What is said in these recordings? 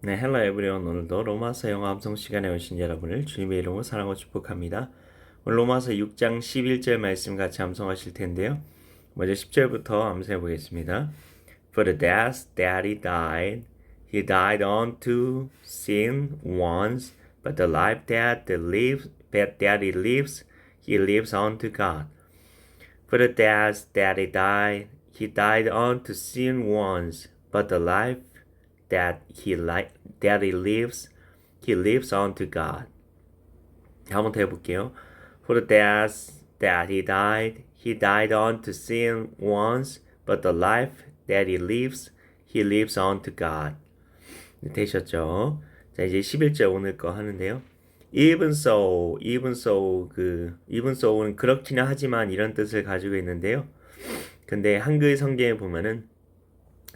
네, 헬로 에브리온. 오늘도 로마서 영어 암송 시간에 오신 여러분을 주님의 이름으로 사랑하고 축복합니다. 오늘 로마서 6장 11절 말씀 같이 암송하실 텐데요. 먼저 10절부터 암송해 보겠습니다. For the death that he died unto sin once, but the life that he lives unto God. For the death that he died unto sin once, but the life that he lives unto God. 한번 더 해볼게요. For the death that he died unto sin once, but the life that he lives unto God. 되셨죠? 자, 이제 11절 오늘 거 하는데요. even so는 그렇기는 하지만 이런 뜻을 가지고 있는데요. 근데 한글 성경에 보면은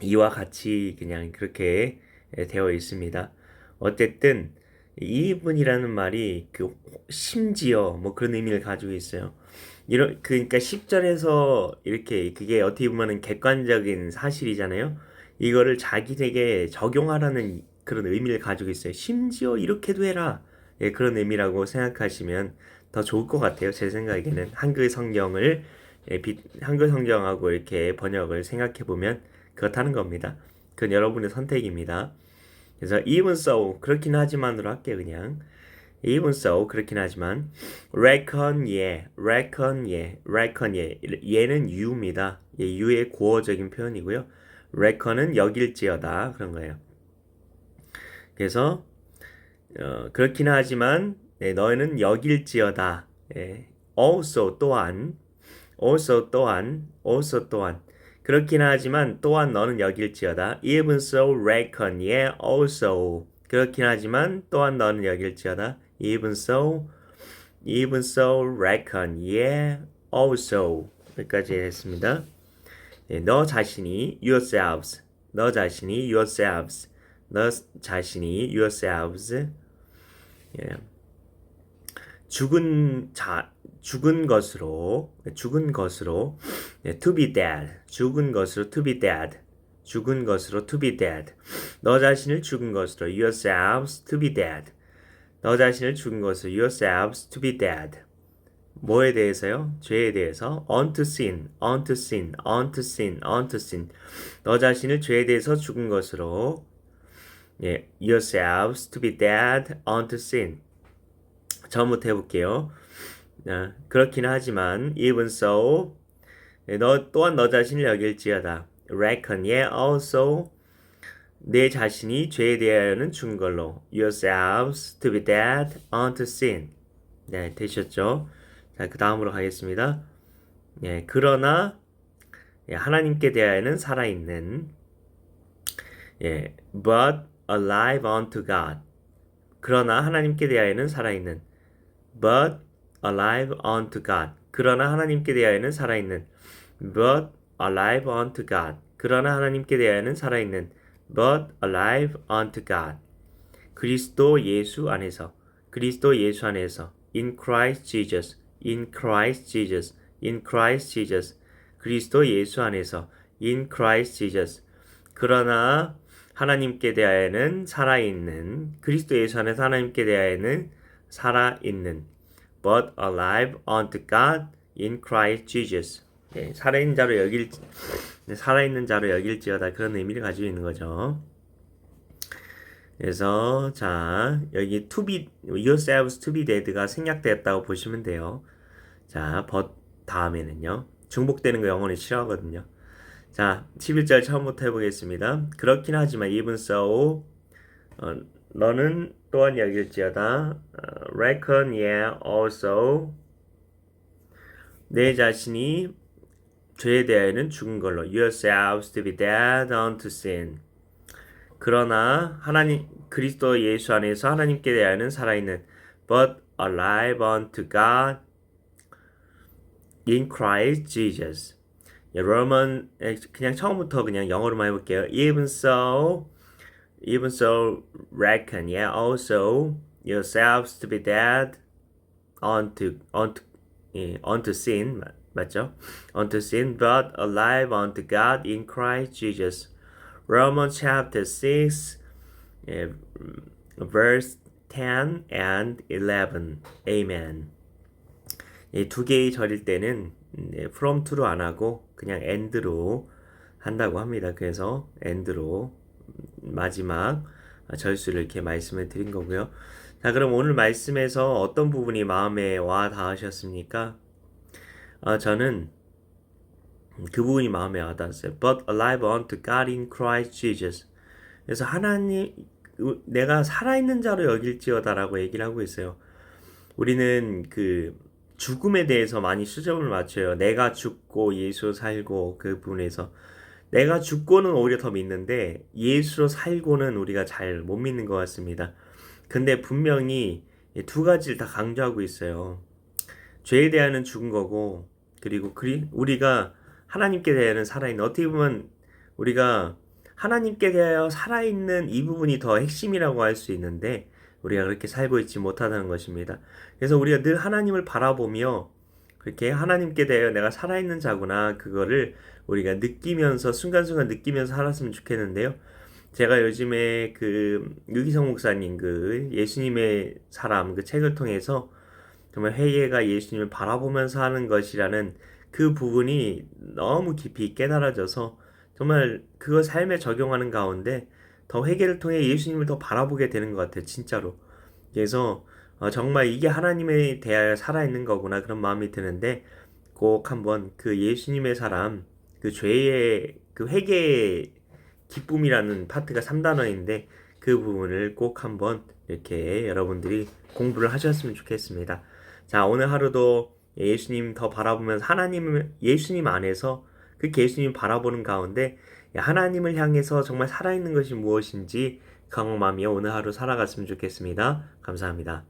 이와 같이 그냥 그렇게 되어 있습니다. 어쨌든 이분이라는 말이 그 심지어 뭐 그런 의미를 가지고 있어요. 그러니까 10절에서 이렇게 그게 어떻게 보면은 객관적인 사실이잖아요. 이거를 자기에게 적용하라는 그런 의미를 가지고 있어요. 심지어 이렇게도 해라. 예, 그런 의미라고 생각하시면 더 좋을 것 같아요. 제 생각에는 한글 성경하고 이렇게 번역을 생각해 보면 그렇다는 겁니다. 그건 여러분의 선택입니다. 그래서 even so 그렇긴 하지만으로 할게요. 그냥 even so 그렇긴 하지만 reckon 얘는 you입니다. you의 고어적인 표현이고요. reckon은 여길지어다 그런 거예요. 그래서 그렇긴 하지만 너희는 여길지어다. also 또한 그렇긴 하지만 또한 너는 여길지어다. Even so reckon also 그렇긴 하지만 또한 너는 여길지어다. Even so reckon also 여기까지 했습니다. 너 자신이 yourselves 예. 죽은 것으로 to be dead 너 자신을 죽은 것으로 yourselves to be dead 뭐에 대해서요? 죄에 대해서 unto sin 너 자신을 죄에 대해서 죽은 것으로 yourselves to be dead unto sin 처음부터 해볼게요. 그렇긴 하지만 even so 너 또한 너 자신을 여길지어다. reckon also 내 자신이 죄에 대하여는 죽은 걸로 yourselves to be dead unto sin. 네, 되셨죠? 자, 그 다음으로 가겠습니다. 그러나 하나님께 대하여는 살아있는 but alive unto God. 그러나 하나님께 대하여는 살아있는 but alive unto God. 그러나 하나님께 대하여는 살아있는 but alive unto God. 그러나 하나님께 대하여는 살아있는 but alive unto God. 그리스도 예수 안에서 in Christ Jesus 그리스도 예수 안에서 in Christ Jesus 그러나 하나님께 대하여는 살아있는 그리스도 예수 안에서 하나님께 대하여는 살아있는 but alive unto God in Christ Jesus 살아있는 자로 여길지어다 그런 의미를 가지고 있는 거죠. 그래서 자 여기 yourselves to be dead가 생략되었다고 보시면 돼요. 자 but 다음에는요. 중복되는 거 영어는 싫어하거든요. 자 11절 처음부터 해보겠습니다. 그렇긴 하지만 even so 너는 또한 여길지어다. reckon also 내 자신이 죄에 대하여는 죽은 걸로 yourselves to be dead unto sin 그러나 그리스도 예수 안에서 하나님께 대하여는 살아있는 but alive unto God in Christ Jesus. 그냥 처음부터 그냥 영어로만 해볼게요. Even so reckon also yourselves to be dead unto sin 맞죠? unto sin but alive unto God in Christ Jesus. Romans chapter 6 예, verse 10 and 11. Amen. 이 두 개의 절일 때는 from to로 안 하고 그냥 and로 한다고 합니다. 그래서 and로 마지막 절수를 이렇게 말씀을 드린 거고요. 자, 그럼 오늘 말씀에서 어떤 부분이 마음에 와 닿으셨습니까? 저는 그 부분이 마음에 와 닿았어요. But alive unto God in Christ Jesus. 그래서 하나님, 내가 살아있는 자로 여길지어다라고 얘기를 하고 있어요. 우리는 그 죽음에 대해서 많이 수정을 맞춰요. 내가 죽고 예수 살고 그 부분에서 내가 죽고는 오히려 더 믿는데 예수로 살고는 우리가 잘 못 믿는 것 같습니다. 근데 분명히 두 가지를 다 강조하고 있어요. 죄에 대하여는 죽은 거고 그리고 우리가 하나님께 대하여는 살아있는, 어떻게 보면 우리가 하나님께 대하여 살아있는 이 부분이 더 핵심이라고 할 수 있는데 우리가 그렇게 살고 있지 못하다는 것입니다. 그래서 우리가 늘 하나님을 바라보며 그렇게 하나님께 대하여 내가 살아있는 자구나, 그거를 우리가 느끼면서 순간순간 느끼면서 살았으면 좋겠는데요. 제가 요즘에 그 유기성 목사님 그 예수님의 사람 그 책을 통해서 정말 회개가 예수님을 바라보면서 하는 것이라는 그 부분이 너무 깊이 깨달아져서 정말 그거 삶에 적용하는 가운데 더 회개를 통해 예수님을 더 바라보게 되는 것 같아요. 진짜로. 그래서 정말 이게 하나님에 대하여 살아있는 거구나 그런 마음이 드는데 꼭 한번 그 예수님의 사람 그 죄의 그 회개의 기쁨이라는 파트가 3단원인데 그 부분을 꼭 한번 이렇게 여러분들이 공부를 하셨으면 좋겠습니다. 자, 오늘 하루도 예수님 더 바라보면서 예수님 안에서 그 예수님 바라보는 가운데 하나님을 향해서 정말 살아있는 것이 무엇인지 경험하며 오늘 하루 살아갔으면 좋겠습니다. 감사합니다.